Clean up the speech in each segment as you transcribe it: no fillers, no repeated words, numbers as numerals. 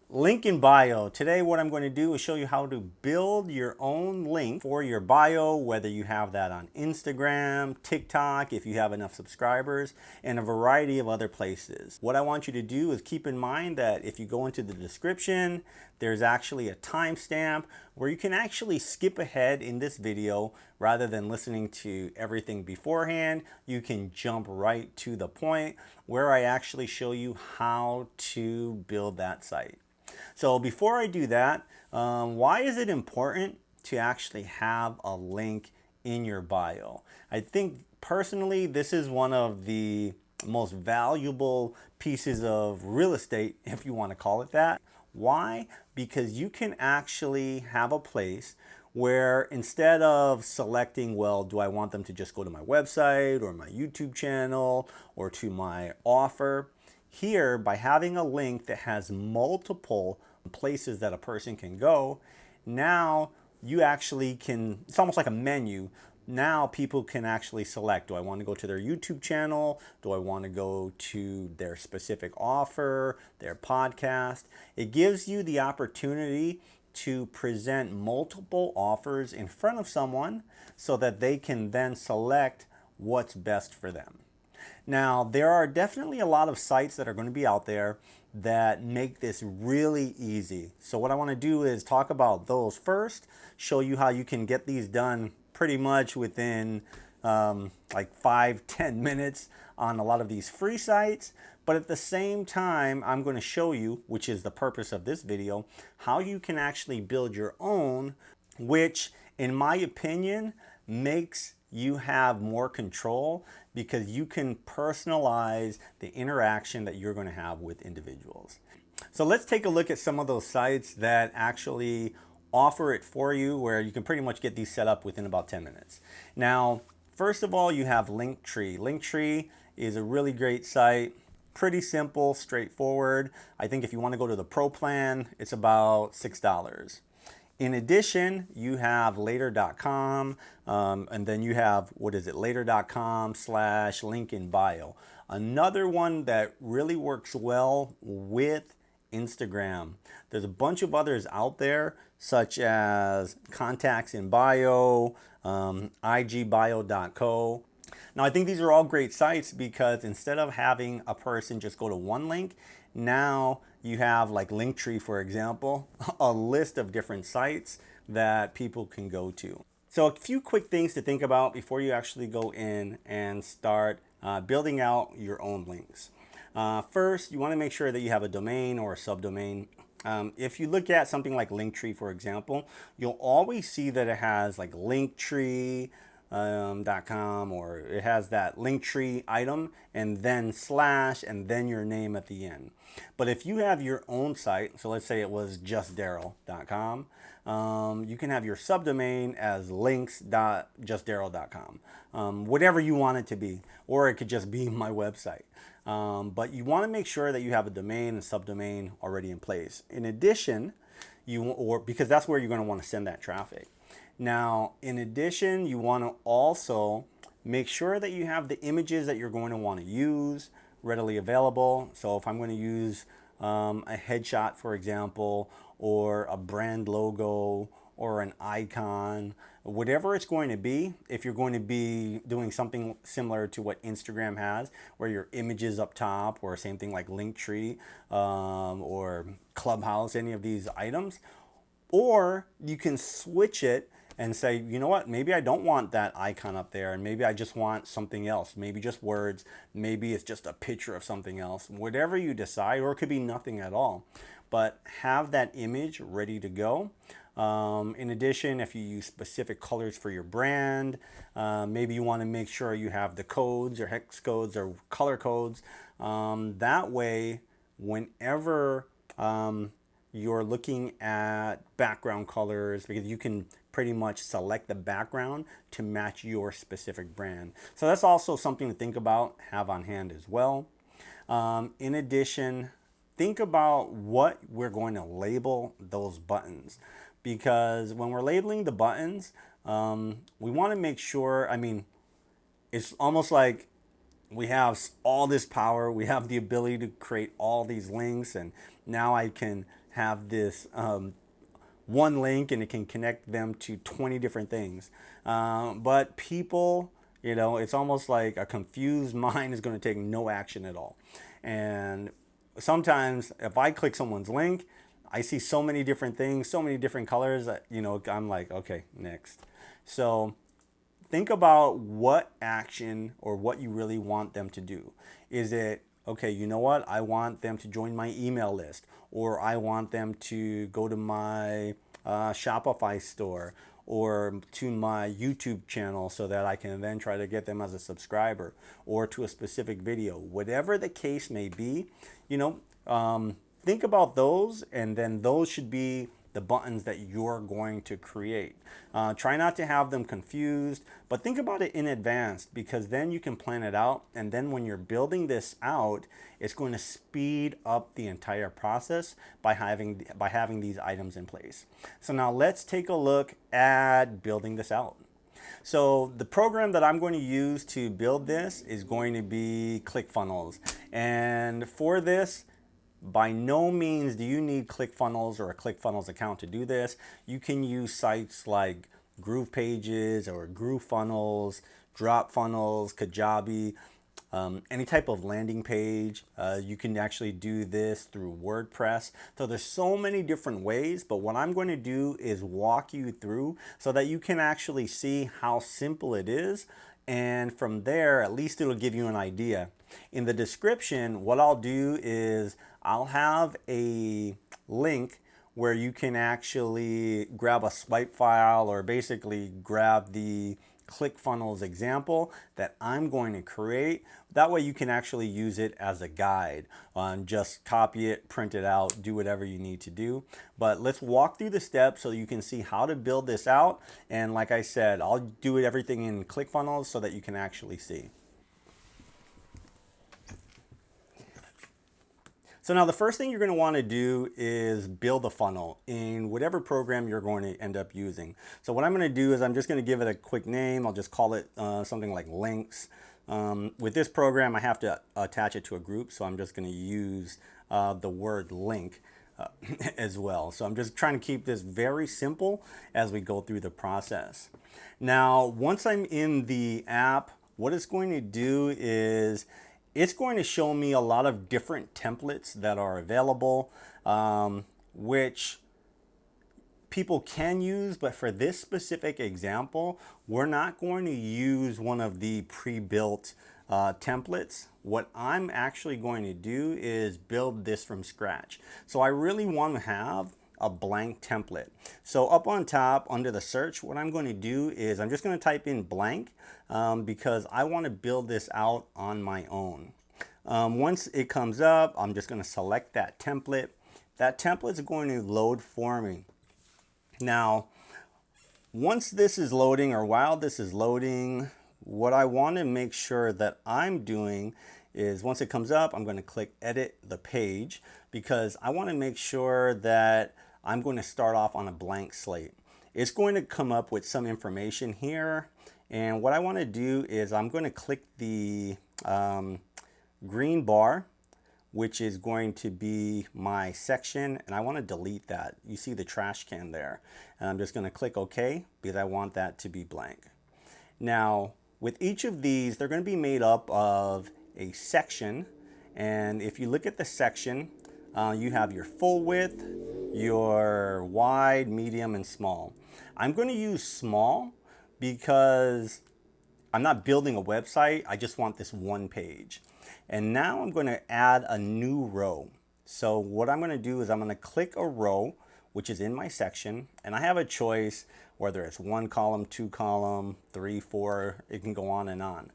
Link in bio. Today what I'm going to do is show you how to build your own link for your bio, whether you have that on Instagram, TikTok, if you have enough subscribers, and a variety of other places. What I want you to do is keep in mind that if you go into the description, there's actually a timestamp where you can actually skip ahead in this video rather than listening to everything beforehand. You can jump right to the point where I actually show you how to build that site. So before I do that, why is it important to actually have a link in your bio? I think personally, this is one of the most valuable pieces of real estate, if you want to call it that. Why? Because you can actually have a place where instead of selecting, well, do I want them to just go to my website or my YouTube channel or to my offer? Here, by having a link that has multiple places that a person can go, now you actually can, it's almost like a menu. Now people can actually select, do I want to go to their YouTube channel? Do I want to go to their specific offer, their podcast? It gives you the opportunity to present multiple offers in front of someone so that they can then select what's best for them. Now, there are definitely a lot of sites that are going to be out there that make this really easy. So what I want to do is talk about those first, show you how you can get these done pretty much within like 5-10 minutes on a lot of these free sites. But at the same time, I'm going to show you, which is the purpose of this video, how you can actually build your own, which in my opinion makes you have more control because you can personalize the interaction that you're going to have with individuals. So let's take a look at some of those sites that actually offer it for you, where you can pretty much get these set up within about 10 minutes. Now, first of all, you have Linktree. Linktree is a really great site. Pretty simple, straightforward. I think if you want to go to the pro plan, it's about $6. In addition, you have later.com, and then you have, what is it, later.com/link in bio. Another one that really works well with Instagram. There's a bunch of others out there, such as Contactinbio, IGbio.co. Now, I think these are all great sites because instead of having a person just go to one link, now you have, like Linktree, for example, a list of different sites that people can go to. So a few quick things to think about before you actually go in and start building out your own links. First, you want to make sure that you have a domain or a subdomain. If you look at something like Linktree, for example, you'll always see that it has like Linktree, .com, or it has that Linktree item and then slash and then your name at the end. But if you have your own site, so let's say it was just Daryl.com, you can have your subdomain as links.justdaryl.com, whatever you want it to be, or it could just be my website. But you want to make sure that you have a domain and subdomain already in place. In addition, because that's where you're going to want to send that traffic. Now, in addition, you want to also make sure that you have the images that you're going to want to use readily available. So if I'm going to use a headshot, for example, or a brand logo or an icon, whatever it's going to be, if you're going to be doing something similar to what Instagram has, where your image is up top, or same thing like Linktree or Clubhouse, any of these items, or you can switch it and say, you know what, maybe I don't want that icon up there, and maybe I just want something else, maybe just words, maybe it's just a picture of something else, whatever you decide, or it could be nothing at all. But have that image ready to go. In addition, if you use specific colors for your brand, maybe you want to make sure you have the codes or hex codes or color codes. That way, whenever you're looking at background colors, because you can pretty much select the background to match your specific brand. So that's also something to think about, have on hand as well. In addition, think about what we're going to label those buttons, because when we're labeling the buttons, we want to make sure, I mean, it's almost like we have all this power, we have the ability to create all these links, and now I can have this one link and it can connect them to 20 different things. But people, you know, it's almost like a confused mind is going to take no action at all. And sometimes if I click someone's link, I see so many different things, so many different colors that, you know, I'm like, okay, next. So think about what action or what you really want them to do. Is it, okay, you know what? I want them to join my email list, or I want them to go to my Shopify store or to my YouTube channel so that I can then try to get them as a subscriber, or to a specific video. Whatever the case may be, you know, think about those, and then those should be the buttons that you're going to create. Try not to have them confused, but think about it in advance, because then you can plan it out, and then when you're building this out, it's going to speed up the entire process by having these items in place. So now let's take a look at building this out. So the program that I'm going to use to build this is going to be ClickFunnels. And for this, by no means do you need ClickFunnels or a ClickFunnels account to do this. You can use sites like GroovePages or GrooveFunnels, DropFunnels, Kajabi, any type of landing page. You can actually do this through WordPress. So there's so many different ways, but what I'm going to do is walk you through so that you can actually see how simple it is. And from there, at least it'll give you an idea. In the description, what I'll do is I'll have a link where you can actually grab a swipe file, or basically grab the ClickFunnels example that I'm going to create. That way you can actually use it as a guide. Just copy it, print it out, do whatever you need to do. But let's walk through the steps so you can see how to build this out. And like I said, I'll do everything in ClickFunnels so that you can actually see. So now the first thing you're going to want to do is build a funnel in whatever program you're going to end up using. So what I'm going to do is I'm just going to give it a quick name. I'll just call it something like links. With this program, I have to attach it to a group, so I'm just going to use the word link as well. So I'm just trying to keep this very simple as we go through the process. Now, once I'm in the app, what it's going to do is it's going to show me a lot of different templates that are available, which people can use, but for this specific example, we're not going to use one of the pre-built templates. What I'm actually going to do is build this from scratch. So I really want to have a blank template. So up on top under the search, what I'm going to do is I'm just going to type in blank because I want to build this out on my own. Once it comes up, I'm just going to select that template. That template is going to load for me. Now, once this is loading, or while this is loading, what I want to make sure that I'm doing is once it comes up, I'm going to click edit the page, because I want to make sure that I'm going to start off on a blank slate. It's going to come up with some information here, and what I want to do is I'm going to click the green bar, which is going to be my section, and I want to delete that. You see the trash can there, and I'm just going to click OK because I want that to be blank. Now, with each of these, they're going to be made up of a section, and if you look at the section, you have your full width, your wide, medium, and small. I'm going to use small because I'm not building a website. I just want this one page. And now I'm going to add a new row. So what I'm going to do is I'm going to click a row, which is in my section, and I have a choice whether it's 1 column, 2 column, 3, 4, it can go on and on.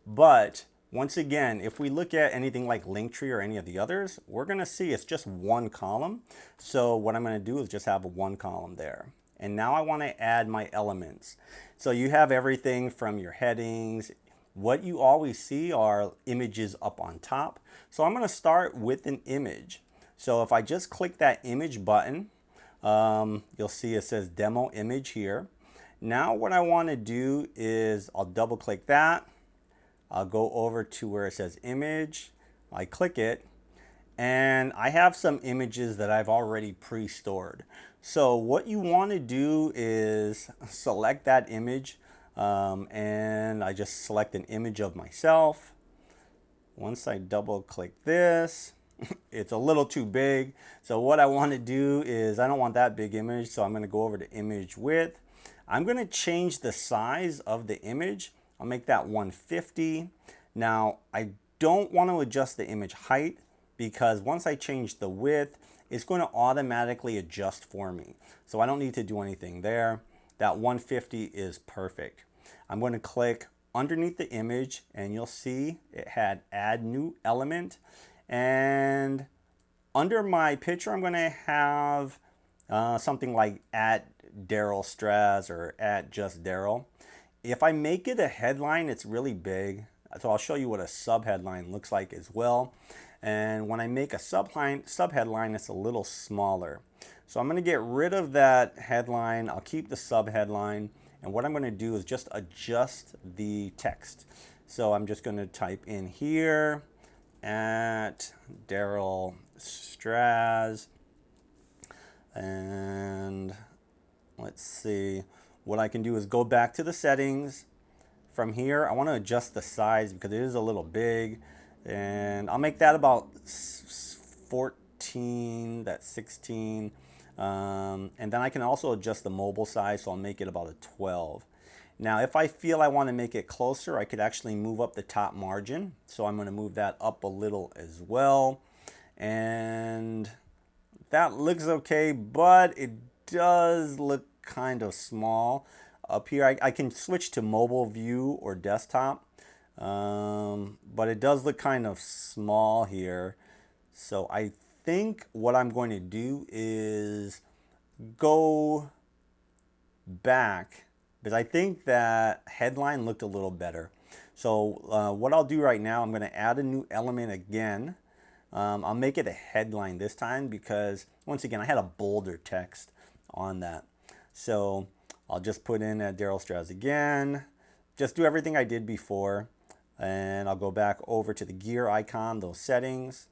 But once again, if we look at anything like Linktree or any of the others, we're going to see it's just 1 column. So what I'm going to do is just have a 1 column there. And now I want to add my elements. So you have everything from your headings. What you always see are images up on top. So I'm going to start with an image. So if I just click that image button, you'll see it says demo image here. Now what I want to do is I'll double click that. I'll go over to where it says image. I click it. and I have some images that I've already pre-stored. So what you want to do is select that image, and I just select an image of myself. Once I double click this, it's a little too big. So what I want to do is, I don't want that big image, so I'm going to go over to image width. I'm going to change the size of the image. I'll make that 150. Now I don't want to adjust the image height, because once I change the width, it's going to automatically adjust for me. So I don't need to do anything there. That 150 is perfect. I'm going to click underneath the image, and you'll see it had add new element. And under my picture, I'm going to have something like @Daryl Straz or @just Daryl. If I make it a headline, it's really big. So I'll show you what a subheadline looks like as well. And when I make a subheadline, it's a little smaller. So I'm going to get rid of that headline. I'll keep the subheadline. And what I'm going to do is just adjust the text. So I'm just going to type in here @Daryl Straz. And let's see. What I can do is go back to the settings. From here, I want to adjust the size because it is a little big. And I'll make that about 14, that's 16. And then I can also adjust the mobile size, so I'll make it about a 12. Now, if I feel I want to make it closer, I could actually move up the top margin. So I'm going to move that up a little as well. And that looks okay, but it does look kind of small. Up here, I can switch to mobile view or desktop, but it does look kind of small here. So I think what I'm going to do is go back, because I think that headline looked a little better. So what I'll do right now, I'm going to add a new element again. I'll make it a headline this time because, once again, I had a bolder text on that. So I'll just put in Daryl Straz again. Just do everything I did before. And I'll go back over to the gear icon, those settings.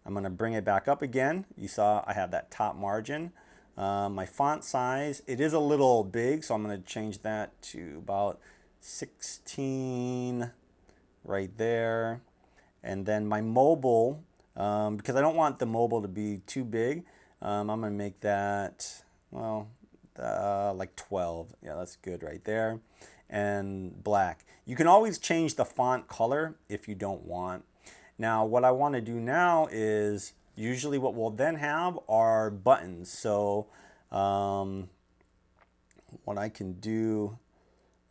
I'm going to bring it back up again. You saw I have that top margin. My font size, it is a little big, so I'm going to change that to about 16 right there. And then my mobile, because I don't want the mobile to be too big, I'm going to make that, well, like 12. Yeah, that's good right there. And black. You can always change the font color if you don't want. Now, what I want to do now is, usually what we'll then have are buttons. So what I can do,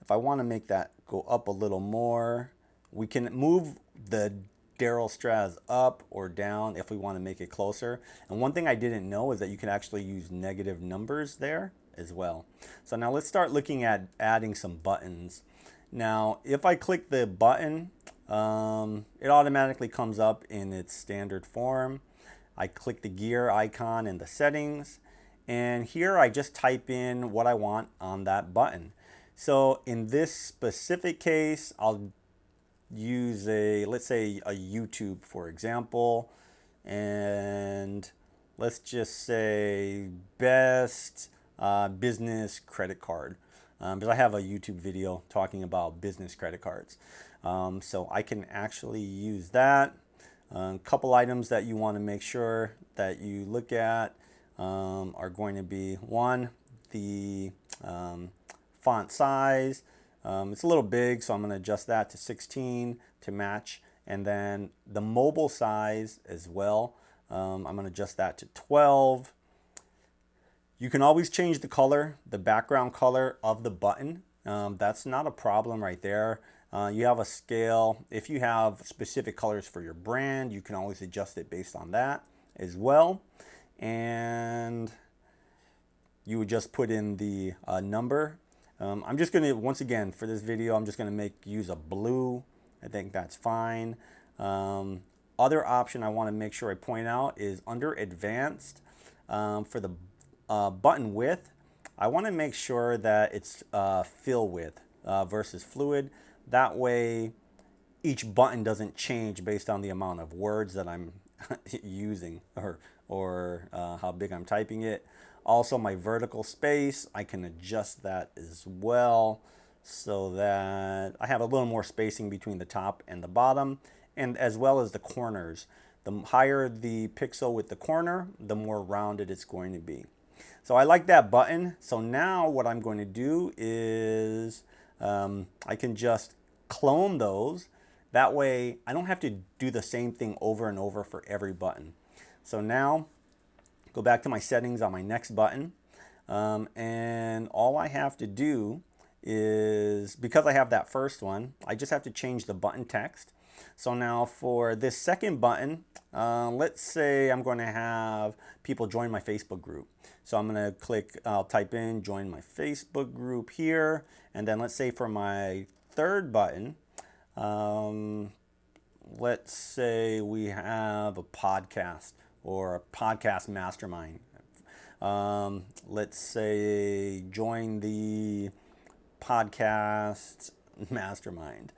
if I want to make that go up a little more, we can move the Daryl Straz up or down if we want to make it closer. And one thing I didn't know is that you can actually use negative numbers there as well. So now let's start looking at adding some buttons. Now, if I click the button, it automatically comes up in its standard form. I click the gear icon in the settings, and here I just type in what I want on that button. So in this specific case, I'll use let's say a YouTube, for example, and let's just say best business credit card, because I have a YouTube video talking about business credit cards. So I can actually use that. A couple items that you want to make sure that you look at are going to be, one, the font size. It's a little big, so I'm going to adjust that to 16 to match. And then the mobile size as well. I'm going to adjust that to 12. You can always change the color, the background color of the button. That's not a problem right there. You have a scale. If you have specific colors for your brand, you can always adjust it based on that as well. And you would just put in the number. I'm just going to, once again, for this video, I'm just going to use a blue. I think that's fine. Other option I want to make sure I point out is under advanced, for the button width, I want to make sure that it's fill width versus fluid. That way each button doesn't change based on the amount of words that I'm using, or how big I'm typing it. Also, my vertical space, I can adjust that as well so that I have a little more spacing between the top and the bottom, and as well as the corners. The higher the pixel with the corner, the more rounded it's going to be. So I like that button. So now what I'm going to do is I can just clone those. That way I don't have to do the same thing over and over for every button. So now go back to my settings on my next button. And all I have to do is, because I have that first one, I just have to change the button text. So now for this second button, let's say I'm going to have people join my Facebook group. So I'm going to click, I'll type in join my Facebook group here. And then let's say for my third button, let's say we have a podcast or a podcast mastermind. Let's say join the podcast mastermind.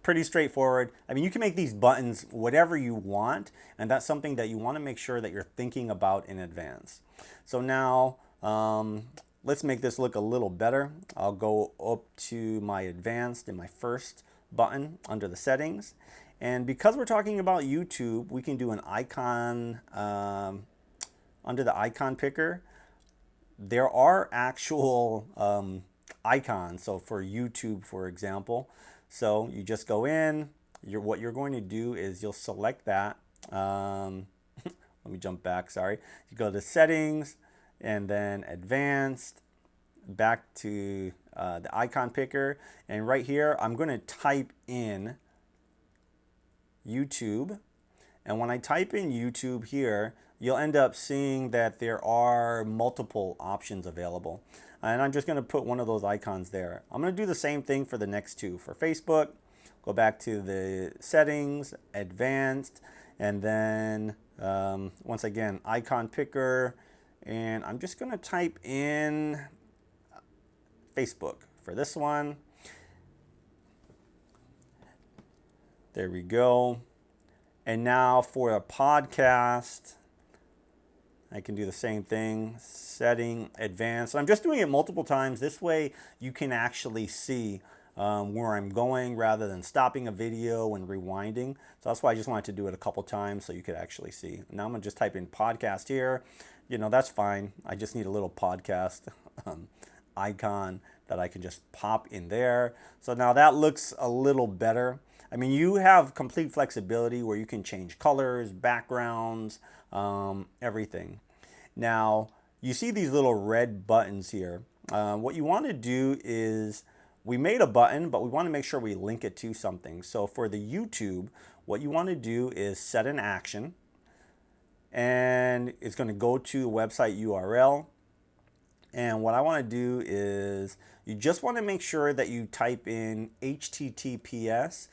Pretty straightforward. I mean, you can make these buttons whatever you want, and that's something that you want to make sure that you're thinking about in advance. So now let's make this look a little better. I'll go up to my advanced in my first button under the settings. And because we're talking about YouTube, we can do an icon under the icon picker. There are actual icons. So for YouTube, for example, so you just go in, what you're going to do is you'll select that. Let me jump back, sorry. You go to settings and then advanced, back to the icon picker. And right here, I'm going to type in YouTube. And when I type in YouTube here, you'll end up seeing that there are multiple options available. And I'm just going to put one of those icons there. I'm going to do the same thing for the next two. For Facebook, go back to the settings, advanced, and then once again, icon picker. And I'm just going to type in Facebook for this one. There we go. And now for a podcast, I can do the same thing, setting, advanced. I'm just doing it multiple times. This way you can actually see where I'm going rather than stopping a video and rewinding. So that's why I just wanted to do it a couple times so you could actually see. Now I'm gonna just type in podcast here. You know, that's fine. I just need a little podcast icon that I can just pop in there. So now that looks a little better. I mean, you have complete flexibility where you can change colors, backgrounds, everything. Now, you see these little red buttons here. What you want to do is, we made a button, but we want to make sure we link it to something. So for the YouTube, what you want to do is set an action, and it's going to go to a website URL. And what I want to do is, you just want to make sure that you type in https://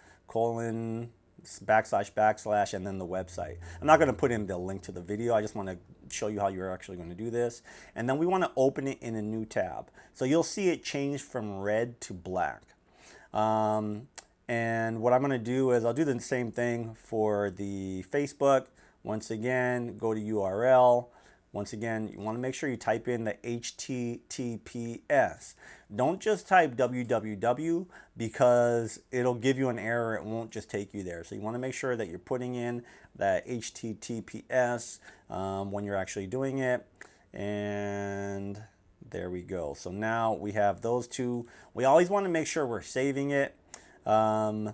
and then the website. I'm not going to put in the link to the video. I just want to show you how you're actually going to do this. And then we want to open it in a new tab. So you'll see it change from red to black. And what I'm going to do is I'll do the same thing for the Facebook. Once again, go to URL. Once again, you want to make sure you type in the HTTPS. Don't just type www, because it'll give you an error. It won't just take you there. So you want to make sure that you're putting in the HTTPS when you're actually doing it. And there we go. So now we have those two. We always want to make sure we're saving it. There's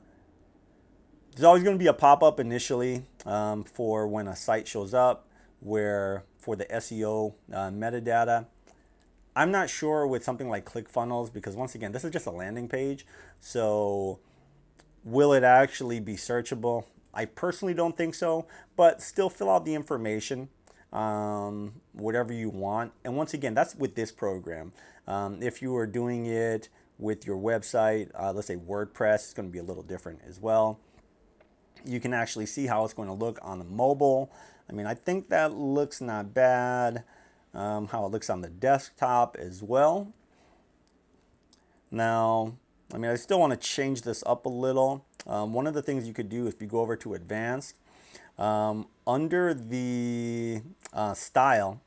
always going to be a pop-up initially for when a site shows up, where for the SEO metadata. I'm not sure with something like ClickFunnels, because once again, this is just a landing page. So will it actually be searchable? I personally don't think so, but still fill out the information, whatever you want. And once again, that's with this program. If you are doing it with your website, let's say WordPress, it's going to be a little different as well. You can actually see how it's going to look on the mobile. I mean, I think that looks not bad. How it looks on the desktop as well. Now, I mean, I still want to change this up a little. One of the things you could do, if you go over to advanced, Under the style,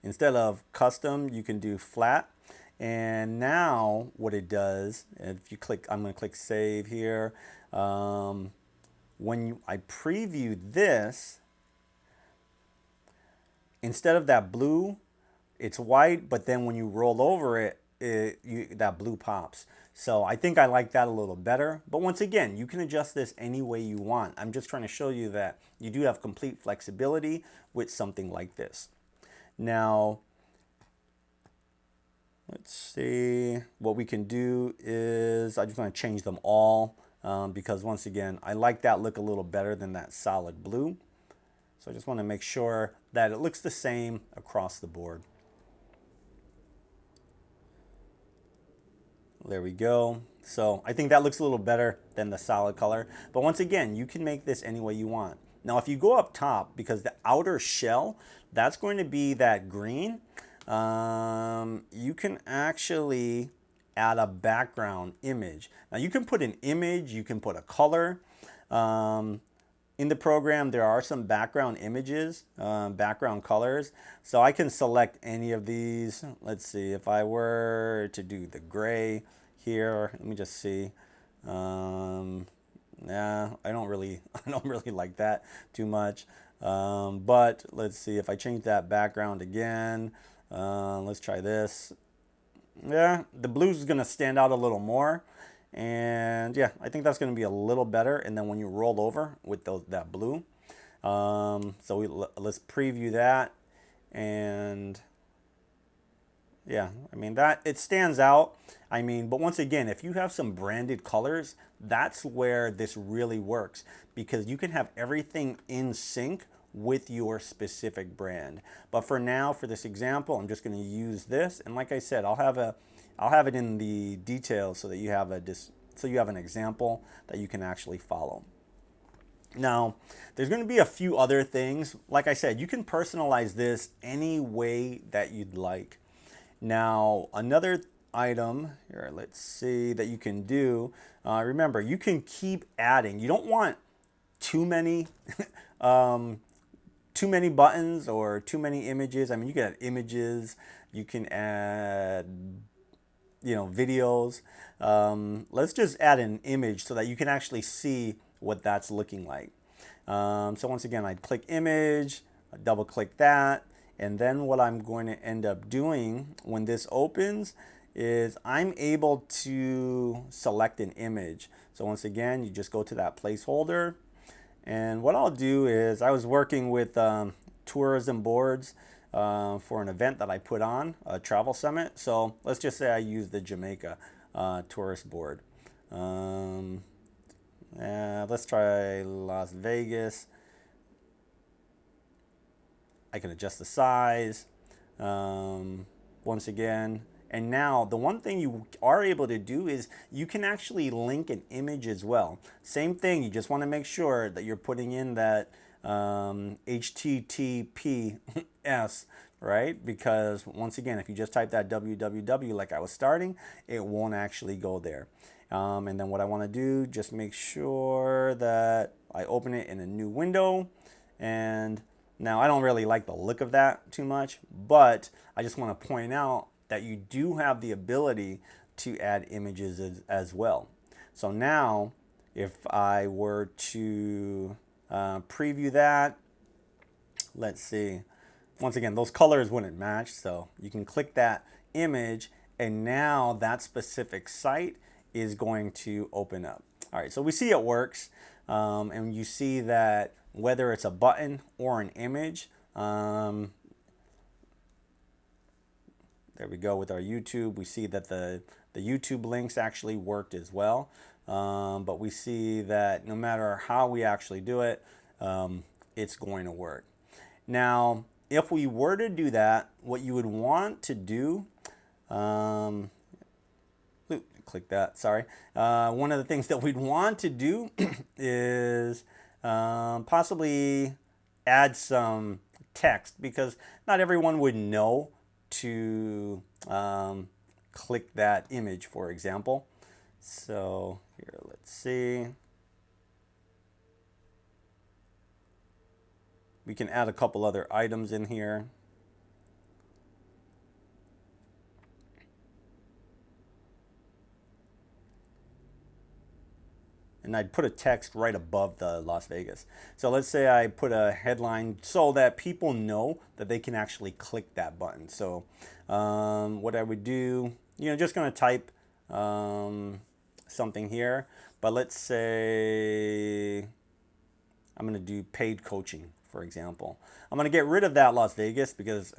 instead of custom, you can do flat. And now what it does, if you click, I'm going to click save here. When I preview this, instead of that blue, it's white, but then when you roll over it, that blue pops. So I think I like that a little better. But once again, you can adjust this any way you want. I'm just trying to show you that you do have complete flexibility with something like this. Now, let's see. What we can do is, I just want to change them all because once again, I like that look a little better than that solid blue. So I just want to make sure that it looks the same across the board. There we go. So I think that looks a little better than the solid color. But once again, you can make this any way you want. Now, if you go up top, because the outer shell, that's going to be that green, you can actually add a background image. Now, you can put an image, you can put a color. In the program, there are some background images, background colors. So I can select any of these. Let's see, if I were to do the gray here, let me just see. Nah, I don't really like that too much. But let's see, if I change that background again, let's try this. Yeah, the blue is going to stand out a little more. And yeah, I think that's going to be a little better. And then when you roll over with that blue, let's preview that. And yeah, I mean, that it stands out. I mean, but once again, if you have some branded colors, that's where this really works, because you can have everything in sync with your specific brand. But for now, for this example, I'm just going to use this. And like I said, I'll have it in the details so that you have an example that you can actually follow. Now, there's going to be a few other things. Like I said, you can personalize this any way that you'd like. Now, another item here, let's see, that you can do. Remember, you can keep adding. You don't want too many too many buttons or too many images. I mean, you can add images, you can add videos. Let's just add an image so that you can actually see what that's looking like. So once again, I'd click image, double click that, and then what I'm going to end up doing when this opens is I'm able to select an image. So once again, you just go to that placeholder, and what I'll do is, I was working with tourism boards for an event that I put on, a travel summit. So let's just say I use the Jamaica tourist board. Let's try Las Vegas. I can adjust the size once again. And now the one thing you are able to do is you can actually link an image as well. Same thing, you just want to make sure that you're putting in that HTTPS, right? Because once again, if you just type that www like I was starting, it won't actually go there. And then what I want to do, just make sure that I open it in a new window. And now I don't really like the look of that too much, but I just want to point out that you do have the ability to add images as well. So now, if I were to preview that, let's see. Once again, those colors wouldn't match, so you can click that image, and now that specific site is going to open up. All right, so we see it works, and you see that whether it's a button or an image, there we go with our YouTube. We see that the YouTube links actually worked as well. But we see that no matter how we actually do it, it's going to work. Now, if we were to do that, what you would want to do, click that, sorry. One of the things that we'd want to do is possibly add some text, because not everyone would know to click that image, for example. So here, let's see. We can add a couple other items in here. And I'd put a text right above the Las Vegas. So let's say I put a headline so that people know that they can actually click that button. So what I would do, just going to type something here. But let's say I'm going to do paid coaching, for example. I'm going to get rid of that Las Vegas because,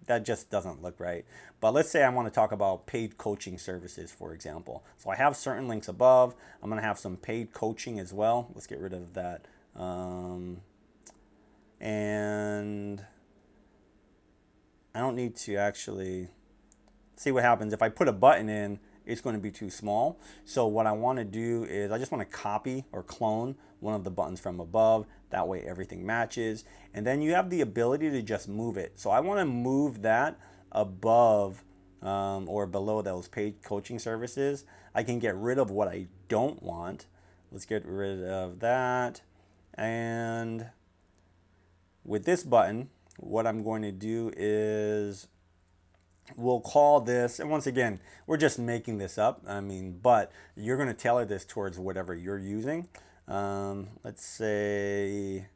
that just doesn't look right. But let's say I want to talk about paid coaching services, for example. So I have certain links above. I'm going to have some paid coaching as well. Let's get rid of that. And I don't need to actually see what happens. If I put a button in, it's going to be too small. So what I want to do is I just want to copy or clone one of the buttons from above. That way everything matches. And then you have the ability to just move it. So I want to move that above or below those paid coaching services. I can get rid of what I don't want. Let's get rid of that. And with this button, what I'm going to do is we'll call this, and once again, we're just making this up. But you're going to tailor this towards whatever you're using. Let's say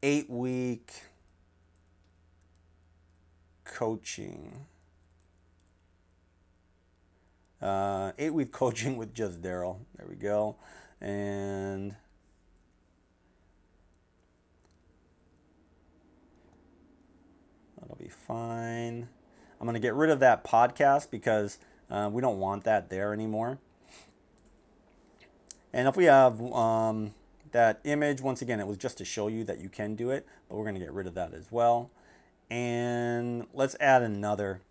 8-week coaching. 8-week coaching with just Daryl. There we go. And that'll be fine. I'm going to get rid of that podcast because we don't want that there anymore. And if we have that image, once again, it was just to show you that you can do it, but we're going to get rid of that as well. And let's add another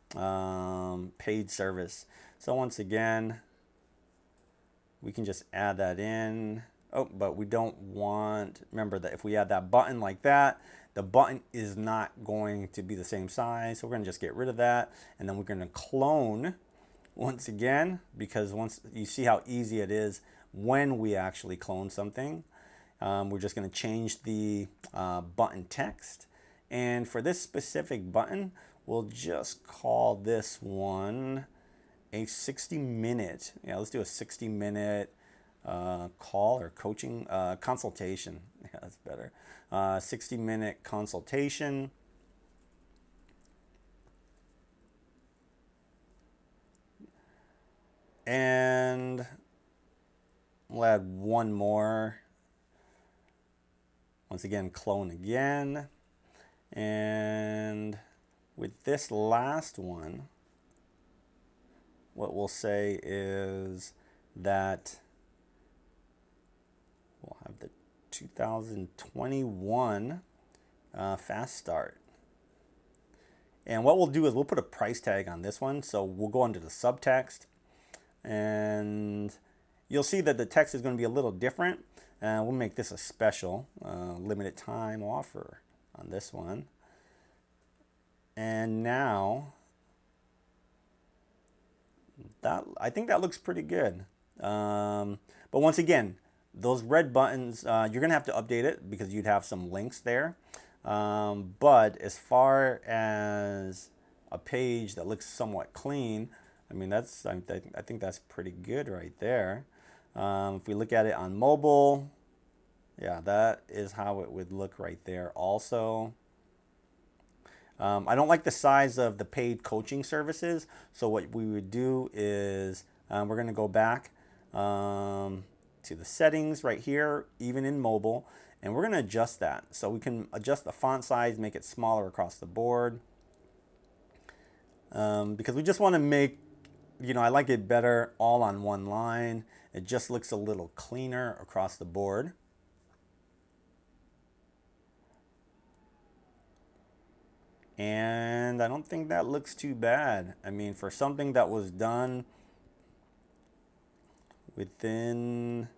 paid service. So once again, we can just add that in. Oh, but we don't want, remember that if we add that button like that, the button is not going to be the same size. So we're going to just get rid of that. And then we're going to clone once again, because once you see how easy it is when we actually clone something. We're just going to change the button text. And for this specific button, we'll just call this one a 60-minute. Yeah, let's do a 60-minute call or coaching consultation. Yeah, that's better. 60-minute consultation. And we'll add one more. Once again, clone again. And with this last one, what we'll say is that we'll have the 2021 fast start. And what we'll do is we'll put a price tag on this one. So we'll go into the subtext, and you'll see that the text is going to be a little different. We'll make this a special limited time offer on this one. And now that, I think that looks pretty good. But once again, those red buttons, you're going to have to update it because you'd have some links there. But as far as a page that looks somewhat clean, I think that's pretty good right there. If we look at it on mobile, yeah, that is how it would look right there also. I don't like the size of the paid coaching services. So what we would do is we're going to go back to the settings right here, even in mobile, and we're going to adjust that. So we can adjust the font size, make it smaller across the board, because we just want to make, I like it better all on one line. It just looks a little cleaner across the board. And I don't think that looks too bad. For something that was done within,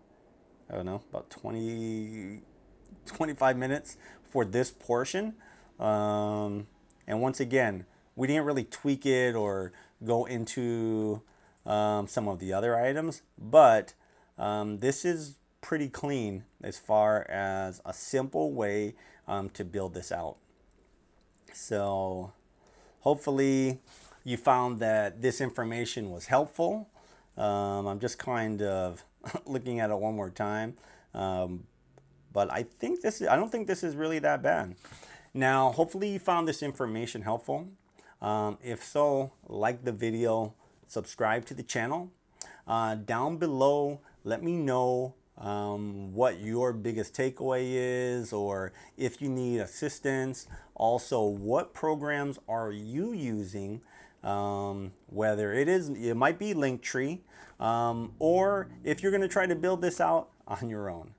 I don't know, about 25 minutes for this portion. And once again, we didn't really tweak it or go into some of the other items, but this is pretty clean as far as a simple way to build this out. So hopefully you found that this information was helpful. I'm just kind of looking at it one more time. But I don't think this is really that bad. Now, hopefully you found this information helpful. If so, like the video, subscribe to the channel. Down below, let me know what your biggest takeaway is, or if you need assistance. Also, what programs are you using? Whether it might be Linktree, or if you're going to try to build this out on your own.